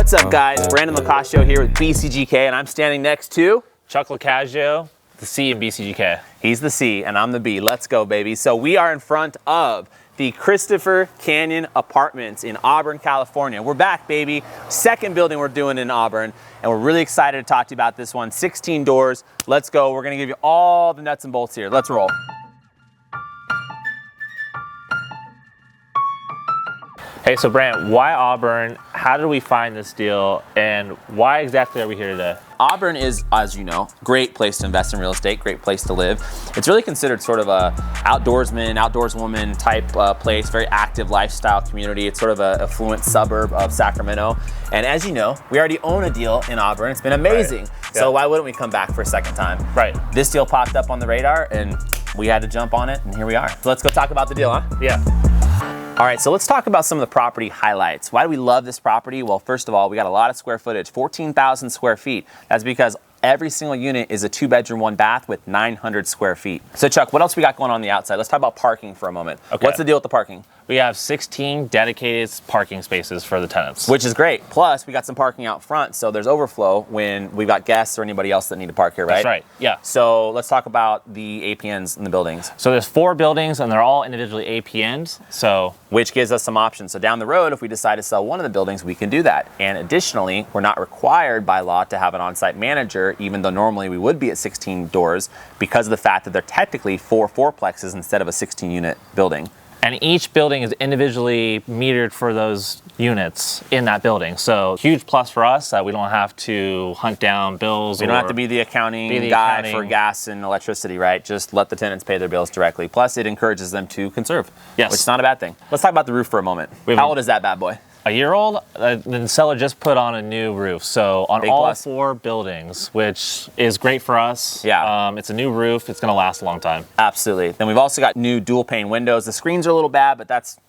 What's up, guys? Brandon Lacascio here with BCGK, and I'm standing next to Chuck Lacascio, the C in BCGK. He's the C, and I'm the B. Let's go, baby. So we are in front of the Christopher Canyon Apartments in Auburn, California. We're back, baby. Second building we're doing in Auburn, and we're really excited to talk to you about this one. 16 doors. Let's go. We're gonna give you all the nuts and bolts here. Let's roll. Hey, so Brant, why Auburn? How did we find this deal? And why exactly are we here today? Auburn is, as you know, great place to invest in real estate, great place to live. It's really considered sort of a outdoorsman, outdoorswoman type place, very active lifestyle community. It's sort of an affluent suburb of Sacramento. And as you know, we already own a deal in Auburn. It's been amazing. Right. So why wouldn't we come back for a second time? Right. This deal popped up on the radar and we had to jump on it, and here we are. So let's go talk about the deal, huh? Yeah. All right, so let's talk about some of the property highlights. Why do we love this property? Well, first of all, we got a lot of square footage, 14,000 square feet. That's because every single unit is a 2-bedroom, 1-bath with 900 square feet. So Chuck, what else we got going on the outside? Let's talk about parking for a moment. Okay. What's the deal with the parking? We have 16 dedicated parking spaces for the tenants. Which is great. Plus, we got some parking out front, so there's overflow when we've got guests or anybody else that need to park here, right? That's right, yeah. So let's talk about the APNs in the buildings. So there's 4 buildings and they're all individually APNs, which gives us some options. So down the road, if we decide to sell one of the buildings, we can do that. And additionally, we're not required by law to have an on-site manager, even though normally we would be at 16 doors, because of the fact that they're technically 4 fourplexes instead of a 16-unit building. And each building is individually metered for those units in that building. So huge plus for us that we don't have to hunt down bills. We don't have to be the accounting guy for gas and electricity, right? Just let the tenants pay their bills directly. Plus, it encourages them to conserve, which is not a bad thing. Let's talk about the roof for a moment. How old is that bad boy? A year old. The seller just put on a new roof. So on all 4 buildings, which is great for us. Yeah. It's a new roof. It's going to last a long time. Absolutely. Then we've also got new dual pane windows. The screens are a little bad, but that's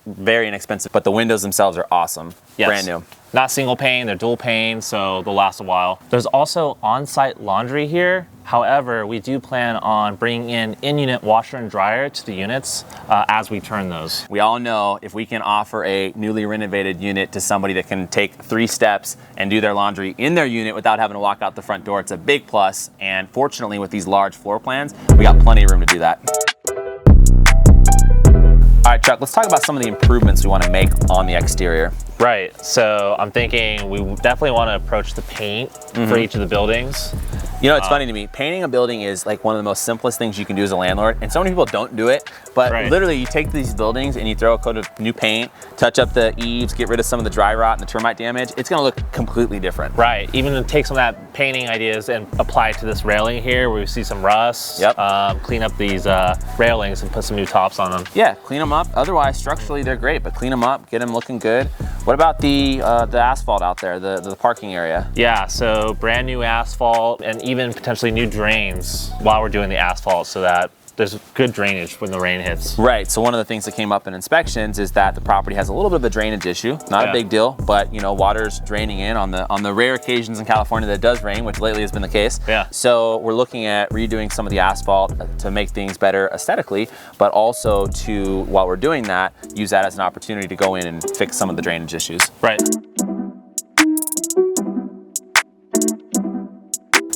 very inexpensive. But the windows themselves are awesome. Yes. Brand new. Not single pane, they're dual pane, so they'll last a while. There's also on-site laundry here. However, we do plan on bringing in-unit washer and dryer to the units as we turn those. We all know if we can offer a newly renovated unit to somebody that can take 3 steps and do their laundry in their unit without having to walk out the front door, it's a big plus. And fortunately, with these large floor plans, we got plenty of room to do that. All right, Chuck, let's talk about some of the improvements we want to make on the exterior. Right, so I'm thinking we definitely want to approach the paint for each of the buildings. You know, it's funny to me, painting a building is like one of the most simplest things you can do as a landlord, and so many people don't do it, but literally you take these buildings and you throw a coat of new paint, touch up the eaves, get rid of some of the dry rot and the termite damage, it's gonna look completely different. Right, even to take some of that painting ideas and apply it to this railing here where we see some rust, clean up these railings and put some new tops on them. Yeah, clean them up. Otherwise, structurally they're great, but clean them up, get them looking good. What about the asphalt out there, the parking area? Yeah, so brand new asphalt and even potentially new drains while we're doing the asphalt so that there's good drainage when the rain hits. Right, so one of the things that came up in inspections is that the property has a little bit of a drainage issue. Not a big deal, but you know, water's draining in on the rare occasions in California that it does rain, which lately has been the case. Yeah. So we're looking at redoing some of the asphalt to make things better aesthetically, but also to, while we're doing that, use that as an opportunity to go in and fix some of the drainage issues. Right.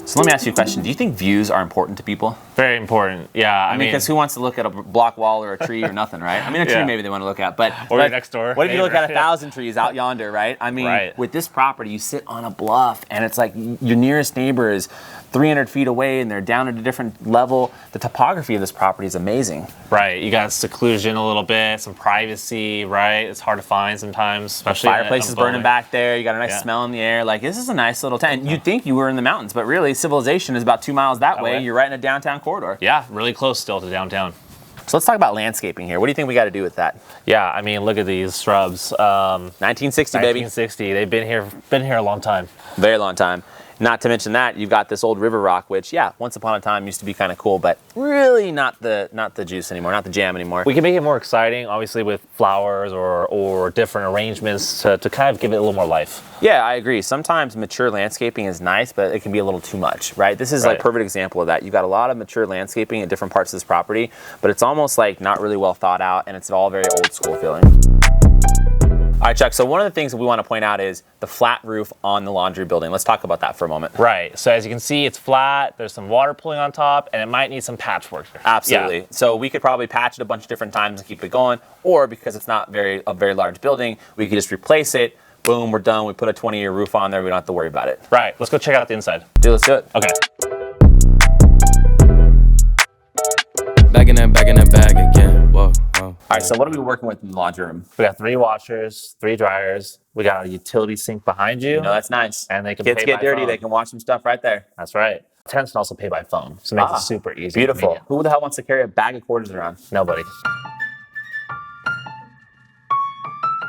So let me ask you a question. Do you think views are important to people? Very important, yeah. I mean, because who wants to look at a block wall or a tree or nothing, right? I mean, a tree maybe they want to look at, but or next door. What if you look at 1,000 trees out yonder, right? I mean, with this property, you sit on a bluff, and it's like your nearest neighbor is 300 feet away, and they're down at a different level. The topography of this property is amazing. Right, you got seclusion a little bit, some privacy, right? It's hard to find sometimes, especially the fireplace is burning back there. You got a nice smell in the air. Like, this is a nice little town. And you'd think you were in the mountains, but really, civilization is about 2 miles that way. You're right in a downtown corridor. Yeah, really close still to downtown. So let's talk about landscaping here. What do you think we got to do with that? Yeah, I mean, look at these shrubs. 1960, baby. 1960. They've been here a long time. Very long time. Not to mention that you've got this old river rock, which once upon a time used to be kind of cool, but really not the juice anymore, not the jam anymore. We can make it more exciting, obviously with flowers or different arrangements to kind of give it a little more life. Yeah, I agree. Sometimes mature landscaping is nice, but it can be a little too much, right? This is like a perfect example of that. You've got a lot of mature landscaping at different parts of this property, but it's almost like not really well thought out, and it's all very old school feeling. All right, Chuck, so one of the things that we want to point out is the flat roof on the laundry building. Let's talk about that for a moment. Right, so as you can see, it's flat, there's some water pooling on top, and it might need some patchwork here. Absolutely. Yeah. So we could probably patch it a bunch of different times and keep it going, or because it's not a very large building, we could just replace it. Boom, we're done. We put a 20-year roof on there. We don't have to worry about it. Right, let's go check out the inside. Dude, let's do it. Okay. Back in that bag again. Whoa, whoa. All right, so what are we working with in the laundry room? We got 3 washers, 3 dryers. We got a utility sink behind you. You know, that's nice. And they can Kids pay get by dirty, phone. they can watch some stuff right there. That's right. Tenants can also pay by phone, so it makes it super easy. Beautiful. Convenient. Who the hell wants to carry a bag of quarters around? Nobody.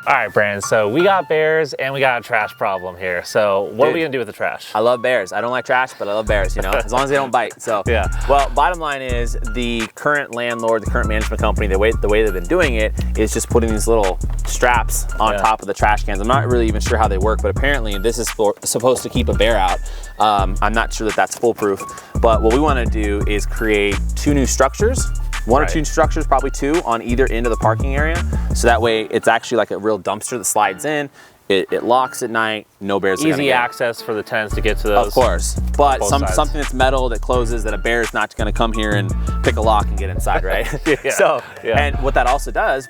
All right, Brandon, so we got bears and we got a trash problem here. So what are we gonna do with the trash? I love bears. I don't like trash, but I love bears, you know, as long as they don't bite. So, Yeah. Well, bottom line is the current landlord, the current management company, the way they've been doing it is just putting these little straps on top of the trash cans. I'm not really even sure how they work, but apparently this is supposed to keep a bear out. I'm not sure that that's foolproof, but what we want to do is create 2 new structures. One or 2 structures, probably 2 on either end of the parking area. So that way it's actually like a real dumpster that slides in. It locks at night, no bears are gonna Easy get access for the tenants to get to those. Of course, but sides. something that's metal that closes that a bear is not gonna come here and pick a lock and get inside, right? And what that also does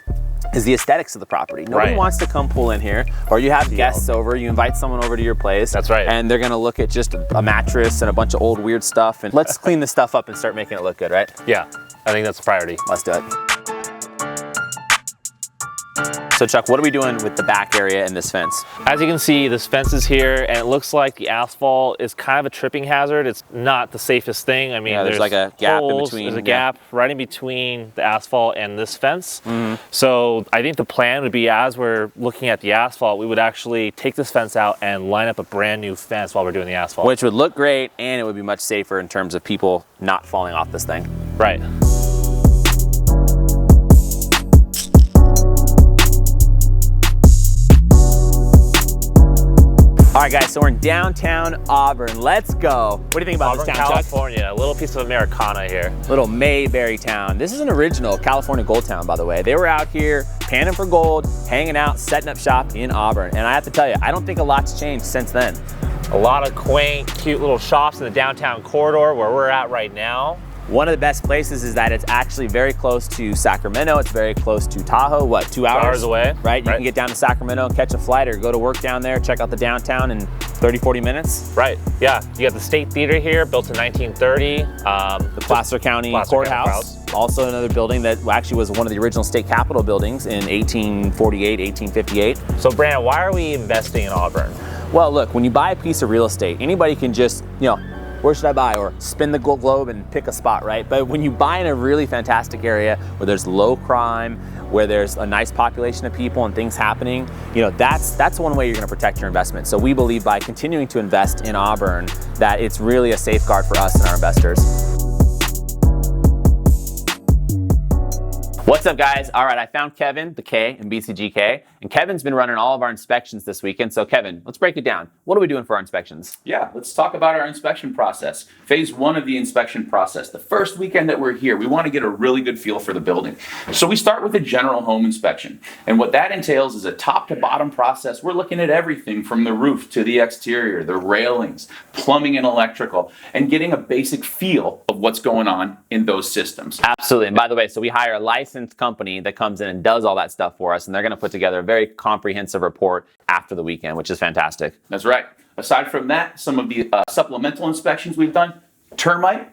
is the aesthetics of the property. Nobody wants to come pull in here, or you have guests over, you invite someone over to your place. That's right. And they're gonna look at just a mattress and a bunch of old weird stuff, and let's clean this stuff up and start making it look good, right? Yeah, I think that's a priority. Let's do it. So Chuck, what are we doing with the back area and this fence? As you can see, this fence is here, and it looks like the asphalt is kind of a tripping hazard. It's not the safest thing. I mean, there's like a gap in holes, between. There's a gap right in between the asphalt and this fence. So I think the plan would be, as we're looking at the asphalt, we would actually take this fence out and line up a brand new fence while we're doing the asphalt. Which would look great, and it would be much safer in terms of people not falling off this thing. Right. All right, guys, so we're in downtown Auburn. Let's go. What do you think about Auburn, this town, Chuck? California, a little piece of Americana here. Little Mayberry town. This is an original California gold town, by the way. They were out here panning for gold, hanging out, setting up shop in Auburn. And I have to tell you, I don't think a lot's changed since then. A lot of quaint, cute little shops in the downtown corridor where we're at right now. One of the best places is that it's actually very close to Sacramento. It's very close to Tahoe. What, 2 hours? 2 hours away. Right? You can get down to Sacramento, catch a flight, or go to work down there, check out the downtown in 30, 40 minutes. Right, yeah. You got the State Theater here, built in 1930. The Placer County Courthouse. Also another building that actually was one of the original state capitol buildings in 1848, 1858. So Brandon, why are we investing in Auburn? Well, look, when you buy a piece of real estate, anybody can just, where should I buy? Or spin the globe and pick a spot, right? But when you buy in a really fantastic area where there's low crime, where there's a nice population of people and things happening, that's one way you're gonna protect your investment. So we believe by continuing to invest in Auburn that it's really a safeguard for us and our investors. What's up, guys? All right, I found Kevin, the K in BCGK, and Kevin's been running all of our inspections this weekend. So Kevin, let's break it down. What are we doing for our inspections? Yeah, let's talk about our inspection process. Phase 1 of the inspection process. The first weekend that we're here, we want to get a really good feel for the building. So we start with a general home inspection. And what that entails is a top to bottom process. We're looking at everything from the roof to the exterior, the railings, plumbing and electrical, and getting a basic feel of what's going on in those systems. Absolutely. And by the way, so we hire a licensed company that comes in and does all that stuff for us, and they're going to put together a very comprehensive report after the weekend, which is fantastic. That's right. Aside from that, some of the supplemental inspections we've done: termite,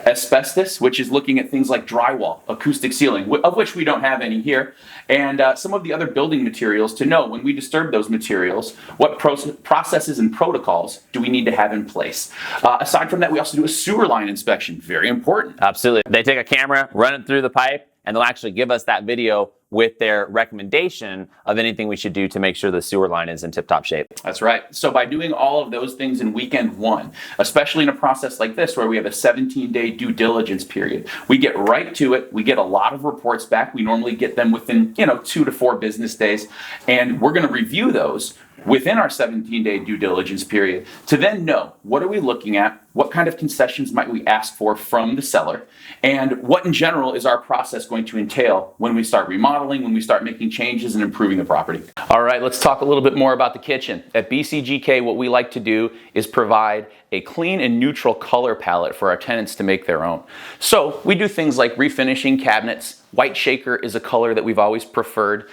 asbestos, which is looking at things like drywall, acoustic ceiling, of which we don't have any here, and some of the other building materials to know when we disturb those materials, what processes and protocols do we need to have in place. Aside from that, we also do a sewer line inspection, very important. Absolutely. They take a camera, run it through the pipe, and they'll actually give us that video with their recommendation of anything we should do to make sure the sewer line is in tip-top shape. That's right. So by doing all of those things in weekend 1, especially in a process like this where we have a 17-day due diligence period, we get right to it. We get a lot of reports back. We normally get them within 2 to 4 business days, and we're going to review those within our 17-day due diligence period to then know what are we looking at, what kind of concessions might we ask for from the seller, and what in general is our process going to entail when we start remodeling, when we start making changes and improving the property. All right, let's talk a little bit more about the kitchen. At BCGK, what we like to do is provide a clean and neutral color palette for our tenants to make their own. So we do things like refinishing cabinets. White shaker is a color that we've always preferred.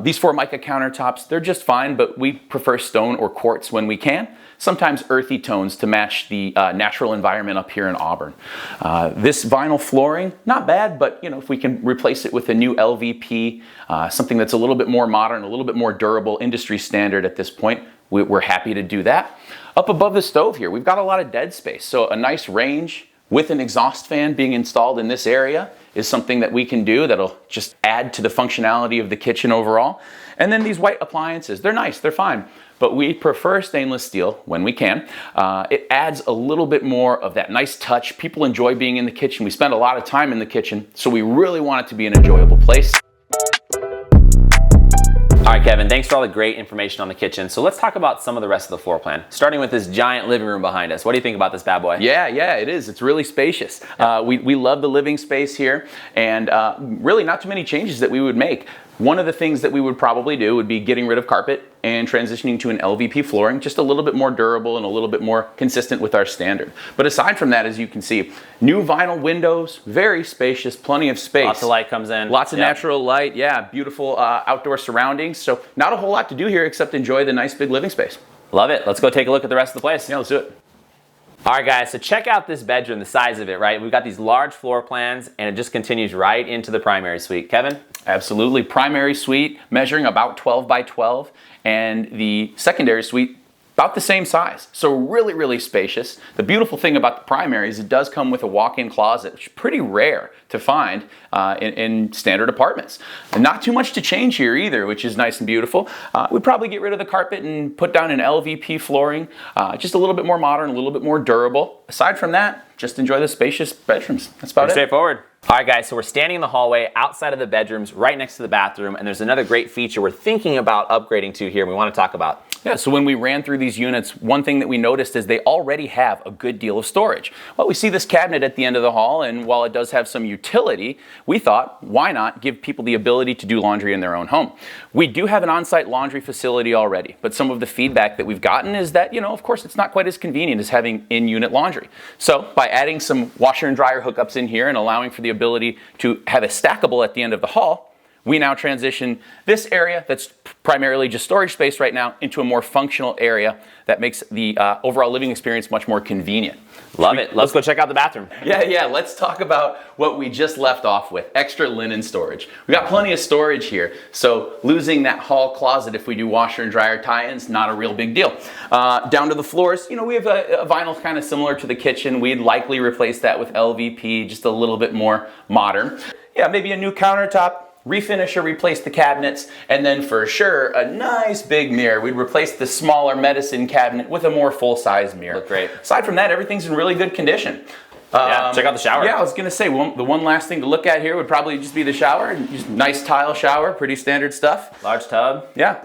These Formica countertops, they're just fine, but we prefer stone or quartz when we can. Sometimes earthy tones to match the natural environment up here in Auburn. This vinyl flooring, not bad, but if we can replace it with a new LVP, something that's a little bit more modern, a little bit more durable, industry standard at this point, we're happy to do that. Up above the stove here, we've got a lot of dead space, so a nice range with an exhaust fan being installed in this area is something that we can do that'll just add to the functionality of the kitchen overall. And then these white appliances, they're nice, they're fine, but we prefer stainless steel when we can. It adds a little bit more of that nice touch. People enjoy being in the kitchen. We spend a lot of time in the kitchen, so we really want it to be an enjoyable place. All right, Kevin, thanks for all the great information on the kitchen. So let's talk about some of the rest of the floor plan, starting with this giant living room behind us. What do you think about this bad boy? Yeah, it is. It's really spacious. We love the living space here, and really not too many changes that we would make. One of the things that we would probably do would be getting rid of carpet and transitioning to an LVP flooring, just a little bit more durable and a little bit more consistent with our standard. But aside from that, as you can see, new vinyl windows, very spacious, plenty of space. Lots of light comes in. Lots of natural light, yeah, beautiful outdoor surroundings. So not a whole lot to do here except enjoy the nice big living space. Love it. Let's go take a look at the rest of the place. Yeah, let's do it. All right, guys, so check out this bedroom, the size of it, right? We've got these large floor plans, and it just continues right into the primary suite. Kevin? Absolutely. Primary suite measuring about 12 by 12, and the secondary suite about the same size. So really, really spacious. The beautiful thing about the primary is it does come with a walk-in closet, which is pretty rare to find in standard apartments. And not too much to change here either, which is nice and beautiful. We'd probably get rid of the carpet and put down an LVP flooring, just a little bit more modern, a little bit more durable. Aside from that, just enjoy the spacious bedrooms. That's about it. Straightforward. All right, guys, so we're standing in the hallway outside of the bedrooms right next to the bathroom, and there's another great feature we're thinking about upgrading to here we want to talk about. Yeah, so when we ran through these units, one thing that we noticed is they already have a good deal of storage. Well, we see this cabinet at the end of the hall, and while it does have some utility, we thought, why not give people the ability to do laundry in their own home? We do have an on-site laundry facility already, but some of the feedback that we've gotten is that, of course, it's not quite as convenient as having in-unit laundry. So by adding some washer and dryer hookups in here and allowing for the ability to have a stackable at the end of the hall, we now transition this area that's primarily just storage space right now into a more functional area that makes the overall living experience much more convenient. Love it. Let's go check out the bathroom. Yeah. Let's talk about what we just left off with, extra linen storage. We got plenty of storage here, so losing that hall closet if we do washer and dryer tie-ins, not a real big deal. Down to the floors, we have a vinyl kind of similar to the kitchen. We'd likely replace that with LVP, just a little bit more modern. Yeah, maybe a new countertop, refinish or replace the cabinets, and then for sure, a nice big mirror. We'd replace the smaller medicine cabinet with a more full-size mirror. Look great. Aside from that, everything's in really good condition. Check out the shower. Yeah, I was gonna say, the one last thing to look at here would probably just be the shower. Just nice tile shower, pretty standard stuff. Large tub. Yeah.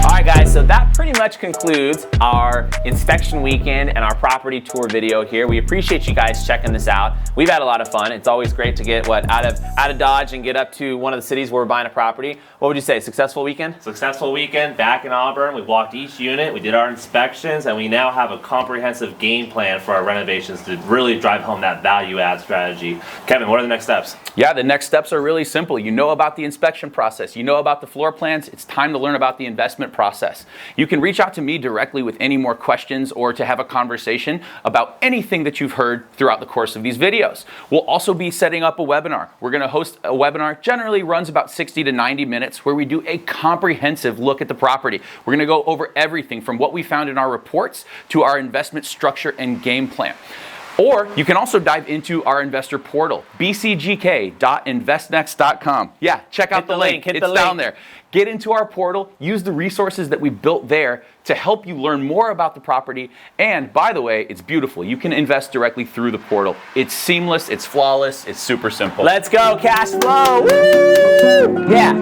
All right, guys, so that pretty much concludes our inspection weekend and our property tour video here. We appreciate you guys checking this out. We've had a lot of fun. It's always great to get out of Dodge and get up to one of the cities where we're buying a property. What would you say? Successful weekend? Successful weekend back in Auburn. We walked each unit, we did our inspections, and we now have a comprehensive game plan for our renovations to really drive home that value add strategy. Kevin, what are the next steps? Yeah, the next steps are really simple. You know about the inspection process. You know about the floor plans. It's time to learn about the investment process. You can reach out to me directly with any more questions or to have a conversation about anything that you've heard throughout the course of these videos. We'll also be setting up a webinar. We're going to host a webinar, generally runs about 60 to 90 minutes, where we do a comprehensive look at the property. We're going to go over everything from what we found in our reports to our investment structure and game plan. Or you can also dive into our investor portal, bcgk.investnext.com. Yeah, check out the link. It's down there. Get into our portal, use the resources that we built there to help you learn more about the property. And by the way, it's beautiful. You can invest directly through the portal. It's seamless, it's flawless, it's super simple. Let's go, cash flow! Woo! Yeah.